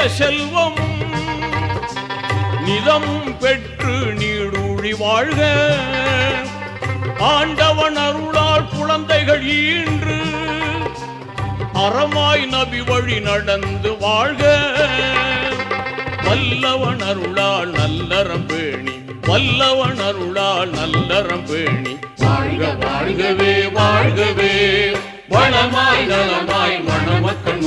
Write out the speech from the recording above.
செல்வமும் நிதமும் பெற்று நீடூழி வாழ்க. ஆண்டவன் அருளால் குழந்தைகள் ஈன்று அறமாய் நபி வழி நடந்து வாழ்க. வல்லவன் அருளால் நல்லறம் பேணி, வல்லவன் அருளால் நல்லறம் பேணி வாழ்க வாழ்கவே வாழ்கவே. வளமாய் நலமாய் மணமக்கன்